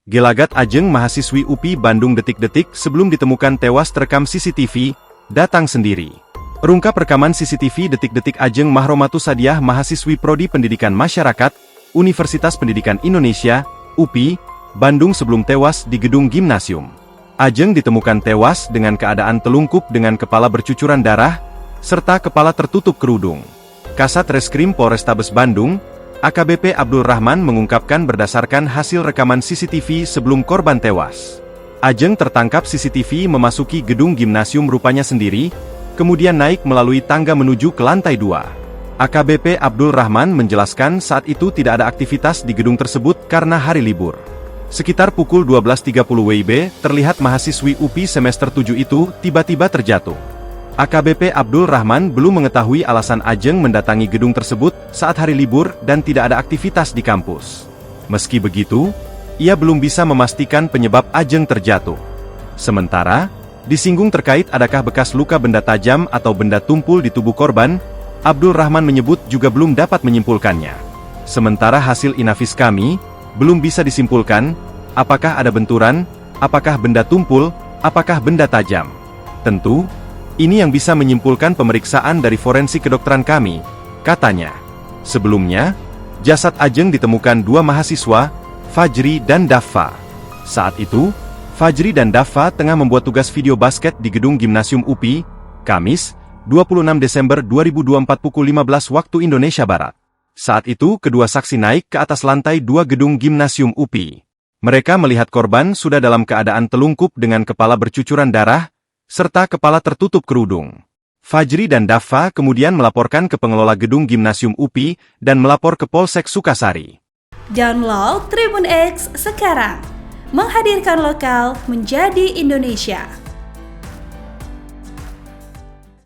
Gelagat Ajeng mahasiswi UPI Bandung detik-detik sebelum ditemukan tewas terekam CCTV, datang sendiri. Terungkap rekaman CCTV detik-detik Ajeng Mahromatus Sadiah mahasiswi Prodi Pendidikan Masyarakat, Universitas Pendidikan Indonesia, UPI, Bandung sebelum tewas di gedung gimnasium. Ajeng ditemukan tewas dengan keadaan telungkup dengan kepala bercucuran darah, serta kepala tertutup kerudung. Kasat Reskrim Polrestabes Bandung, AKBP Abdul Rahman mengungkapkan berdasarkan hasil rekaman CCTV sebelum korban tewas. Ajeng tertangkap CCTV memasuki gedung gimnasium rupanya sendiri, kemudian naik melalui tangga menuju ke lantai 2. AKBP Abdul Rahman menjelaskan saat itu tidak ada aktivitas di gedung tersebut karena hari libur. Sekitar pukul 12.30 WIB, terlihat mahasiswi UPI semester 7 itu tiba-tiba terjatuh. AKBP Abdul Rahman belum mengetahui alasan Ajeng mendatangi gedung tersebut saat hari libur dan tidak ada aktivitas di kampus. Meski begitu, ia belum bisa memastikan penyebab Ajeng terjatuh. Sementara, disinggung terkait adakah bekas luka benda tajam atau benda tumpul di tubuh korban, Abdul Rahman menyebut juga belum dapat menyimpulkannya. Sementara hasil inafis kami, belum bisa disimpulkan, apakah ada benturan, apakah benda tumpul, apakah benda tajam. Tentu, ini yang bisa menyimpulkan pemeriksaan dari forensik kedokteran kami, katanya. Sebelumnya, jasad Ajeng ditemukan dua mahasiswa, Fajri dan Daffa. Saat itu, Fajri dan Daffa tengah membuat tugas video basket di gedung gimnasium UPI, Kamis, 26 Desember 2024 pukul 15 waktu Indonesia Barat. Saat itu, kedua saksi naik ke atas lantai 2 gedung gimnasium UPI. Mereka melihat korban sudah dalam keadaan telungkup dengan kepala bercucuran darah, serta kepala tertutup kerudung. Fajri dan Daffa kemudian melaporkan ke pengelola gedung gimnasium UPI dan melapor ke Polsek Sukasari. Download Tribun X sekarang, menghadirkan lokal menjadi Indonesia.